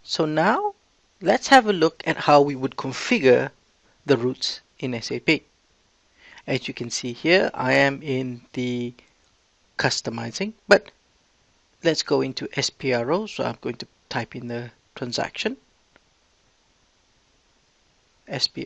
So now let's have a look at how we would configure the routes in SAP. As you can see here, I am in the customizing, but let's go into SPRO. So I'm going to type in the transaction /SPRO.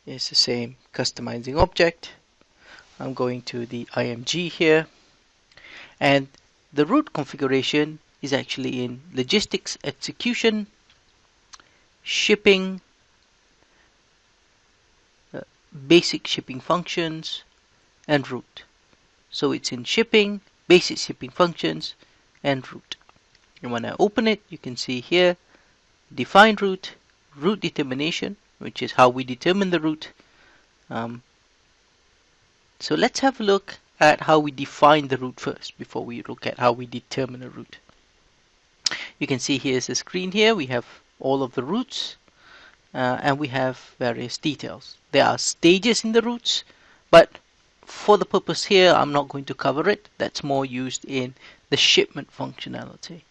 It's the same customizing object. I'm going to the IMG here, and the route configuration is actually in logistics execution, shipping, basic shipping functions, and route. So it's in shipping, basic shipping functions, and route. And when I open it, you can see here defined route, route determination, which is how we determine the route. So let's have a look at how we define the route first before we look at how we determine a route. You can see here's the screen here. We have all of the routes and we have various details. There are stages in the routes, but for the purpose here, I'm not going to cover it. That's more used in the shipment functionality.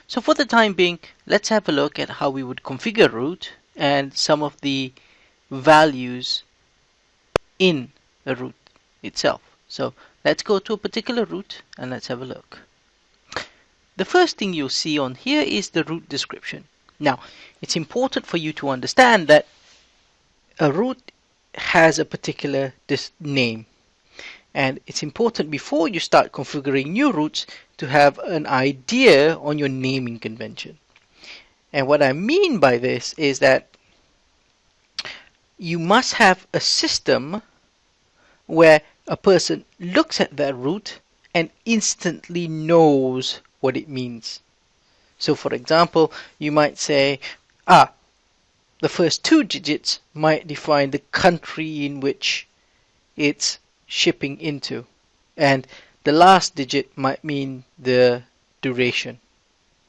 So for the time being, let's have a look at how we would configure route and some of the values in a route itself. So let's go to a particular route and let's have a look. The first thing you'll see on here is the route description. Now, it's important for you to understand that a route has a particular name, and it's important before you start configuring new routes to have an idea on your naming convention. And what I mean by this is that you must have a system where a person looks at that route and instantly knows what it means. So for example, you might say, the first 2 digits might define the country in which it's shipping into, and the last digit might mean the duration,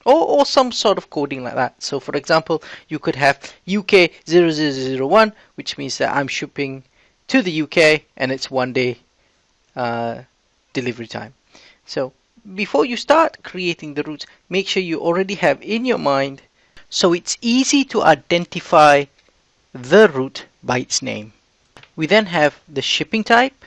or some sort of coding like that. So for example, you could have UK 0001, which means that I'm shipping to the UK and it's 1 day delivery time. So before you start creating the routes, make sure you already have in your mind, so it's easy to identify the route by its name. We then have the shipping type,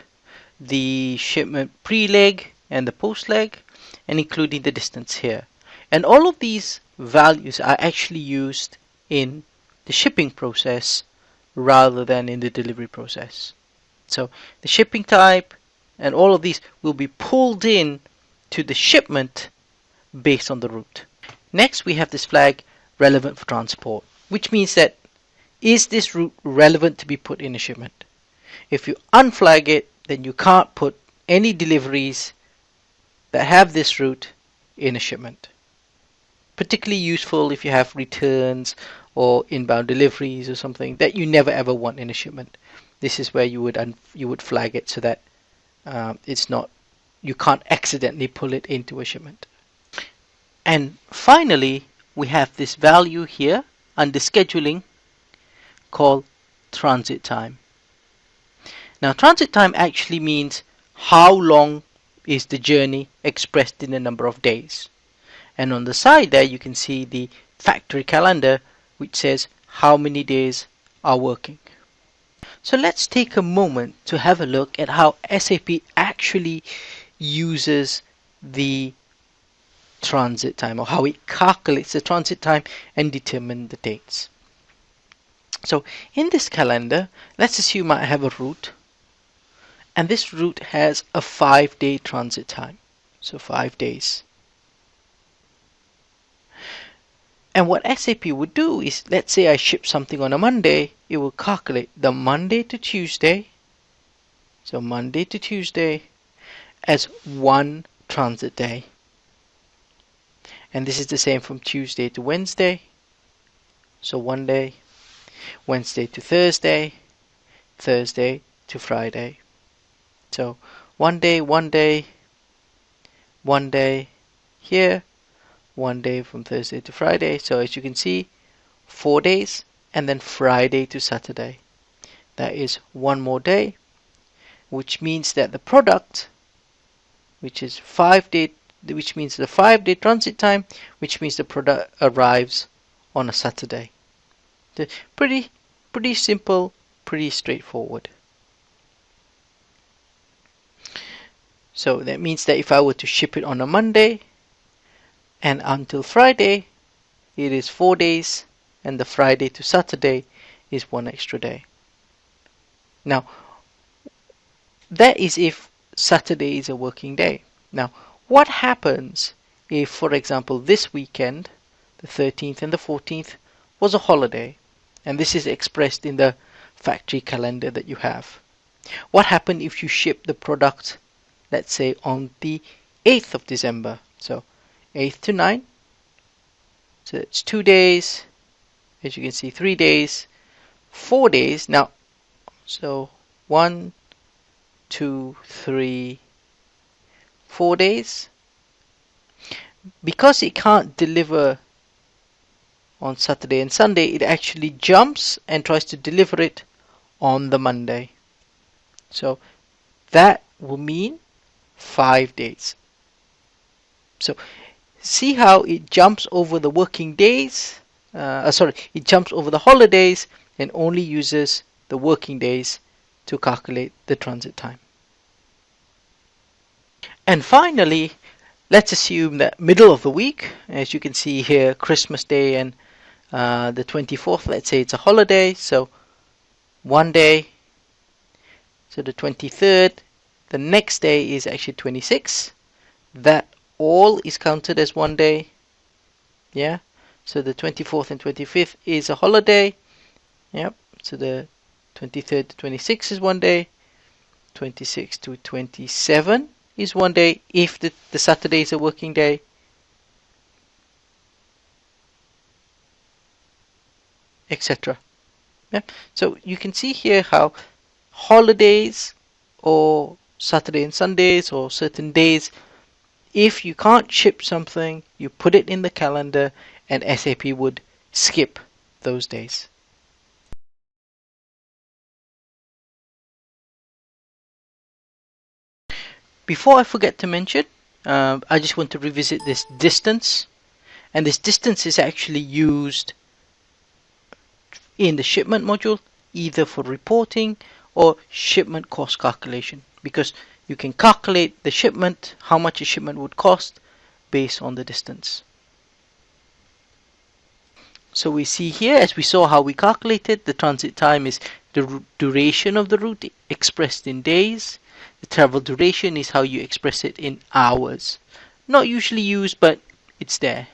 the shipment pre-leg and the post-leg, and including the distance here. And all of these values are actually used in the shipping process rather than in the delivery process. So the shipping type and all of these will be pulled in to the shipment based on the route. Next, we have this flag relevant for transport, which means that is this route relevant to be put in a shipment? If you unflag it, then you can't put any deliveries that have this route in a shipment. Particularly useful if you have returns or inbound deliveries or something that you never ever want in a shipment. This is where you would flag it so that you can't accidentally pull it into a shipment. And finally, we have this value here under scheduling called transit time. Now, transit time actually means how long is the journey expressed in a number of days. And on the side there, you can see the factory calendar, which says how many days are working. So let's take a moment to have a look at how SAP actually uses the transit time, or how it calculates the transit time and determines the dates. So in this calendar, let's assume I have a route, and this route has a 5-day transit time, so 5 days. And what SAP would do is, let's say I ship something on a Monday, it will calculate the Monday to Tuesday, so Monday to Tuesday, as 1 transit day. And this is the same from Tuesday to Wednesday, so 1 day, Wednesday to Thursday, Thursday to Friday. So 1 day, 1 day, 1 day here, 1 day from Thursday to Friday. So as you can see, 4 days, and then Friday to Saturday. That is 1 more day, which means that the product, which is 5 day which means the 5-day transit time, which means the product arrives on a Saturday. Pretty simple, pretty straightforward. So that means that if I were to ship it on a Monday and until Friday, it is 4 days, and the Friday to Saturday is 1 extra day. Now, that is if Saturday is a working day. Now, what happens if, for example, this weekend, the 13th and the 14th, was a holiday? And this is expressed in the factory calendar that you have. What happened if you ship the product, let's say, on the 8th of December? So 8th to 9th. So it's 2 days. As you can see, 3 days, 4 days. Now, so 1, 2, 3, 4 days. Because it can't deliver on Saturday and Sunday, it actually jumps and tries to deliver it on the Monday. So that will mean 5 days. So see how it jumps over the working days, it jumps over the holidays and only uses the working days to calculate the transit time. And finally, let's assume that middle of the week, as you can see here, Christmas Day and the 24th, let's say it's a holiday, so 1 day. So the 23rd, the next day is actually 26. That all is counted as 1 day. Yeah. So the 24th and 25th is a holiday. Yep. So the 23rd to 26th is 1 day. 26 to 27 is 1 day if the Saturday is a working day. Etc. Yeah. So you can see here how holidays or Saturday and Sundays or certain days, if you can't ship something, you put it in the calendar and SAP would skip those days. Before I forget to mention, I just want to revisit this distance. And this distance is actually used in the shipment module, either for reporting or shipment cost calculation, because you can calculate the shipment, how much a shipment would cost based on the distance. So we see here, as we saw how we calculated, the transit time is the duration of the route expressed in days. The travel duration is how you express it in hours. Not usually used, but it's there.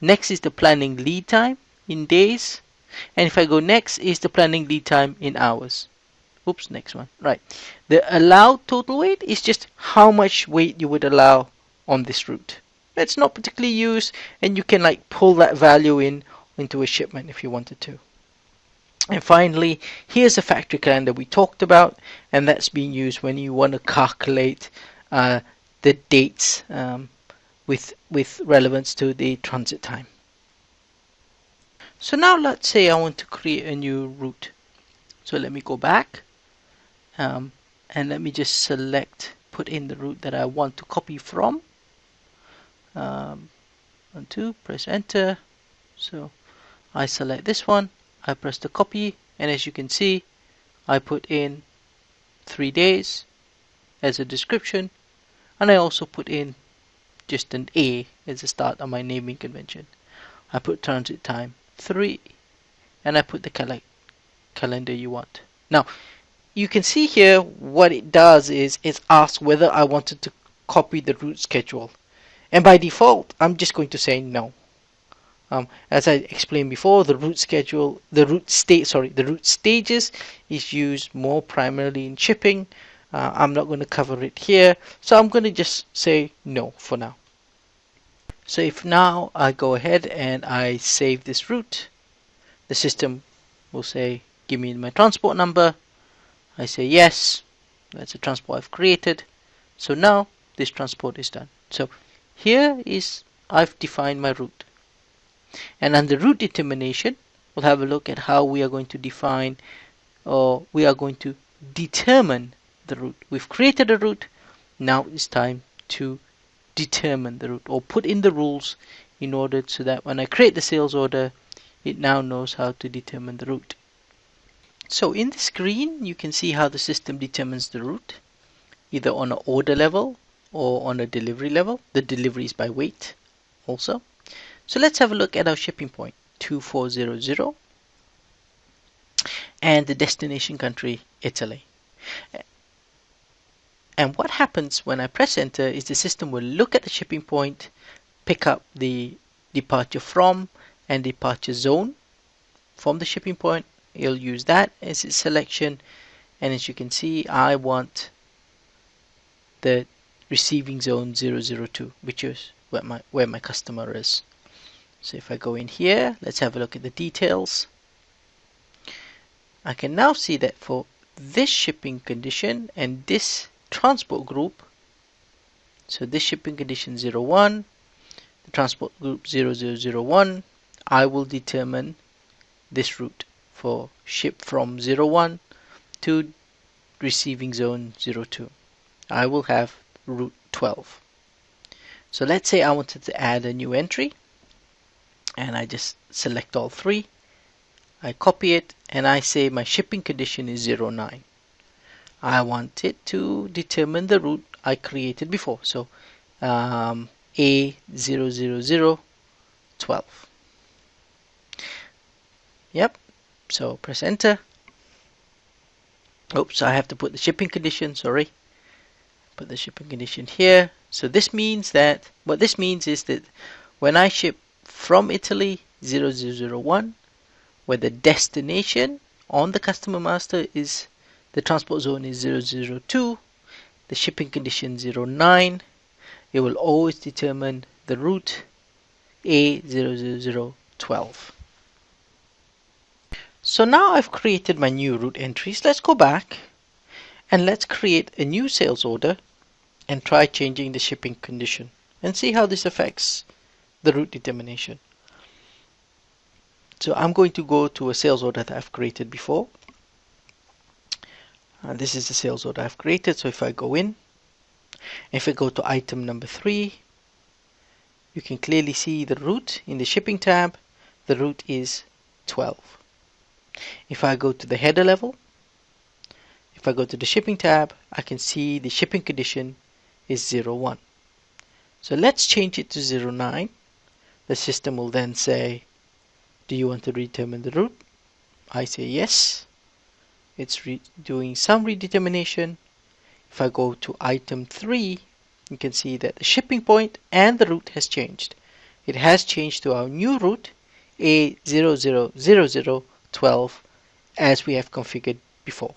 Next is the planning lead time in days. And if I go next is the planning lead time in hours. Oops, next one. Right. The allowed total weight is just how much weight you would allow on this route. That's not particularly used, and you can pull that value into a shipment if you wanted to. And finally, here's the factory calendar we talked about, and that's being used when you want to calculate the dates with relevance to the transit time. So now let's say I want to create a new route. So let me go back and let me just put in the route that I want to copy from. 1, 2, press enter. So I select this one, I press the copy, and as you can see, I put in 3 days as a description, and I also put in just an A as a start of my naming convention. I put transit time 3, and I put the calendar you want. Now, you can see here what it does is it asks whether I wanted to copy the route schedule, and by default, I'm just going to say no. As I explained before, the route stages is used more primarily in shipping. I'm not going to cover it here, so I'm going to just say no for now. So if now I go ahead and I save this route, the system will say, give me my transport number. I say yes, that's a transport I've created. So now this transport is done. So here is, I've defined my route. And under route determination, we'll have a look at how we are going to define, or we are going to determine the route. We've created a route. Now it's time to determine the route or put in the rules in order so that when I create the sales order, it now knows how to determine the route. So in the screen, you can see how the system determines the route, either on an order level or on a delivery level. The deliveries by weight also. So let's have a look at our shipping point, 2400, and the destination country, Italy. And what happens when I press enter is the system will look at the shipping point, pick up the departure from and departure zone from the shipping point. It'll use that as its selection, and as you can see, I want the receiving zone 002, which is where my customer is. So if I go in here, let's have a look at the details. I can now see that for this shipping condition and this transport group, so this shipping condition 01, the transport group 0001, I will determine this route for ship from 01 to receiving zone 02. I will have route 12. So let's say I wanted to add a new entry, and I just select all three. I copy it and I say my shipping condition is 09. I want it to determine the route I created before. So A00012. Yep. So press enter. Oops, I have to put the shipping condition, sorry. Put the shipping condition here. So this means that, what this means is that when I ship from Italy 0001, where the destination on the customer master is, the transport zone is 002, the shipping condition 09, it will always determine the route A00012. So now I've created my new route entries. Let's go back and let's create a new sales order and try changing the shipping condition and see how this affects the route determination. So I'm going to go to a sales order that I've created before. This is the sales order I've created. So if I go in, if I go to item number 3, you can clearly see the route in the shipping tab. The route is 12. If I go to the header level, if I go to the shipping tab, I can see the shipping condition is 01. So let's change it to 09. The system will then say, do you want to determine the route? I say yes. It's doing some redetermination. If I go to item 3, you can see that the shipping point and the route has changed. It has changed to our new route, A000012, as we have configured before.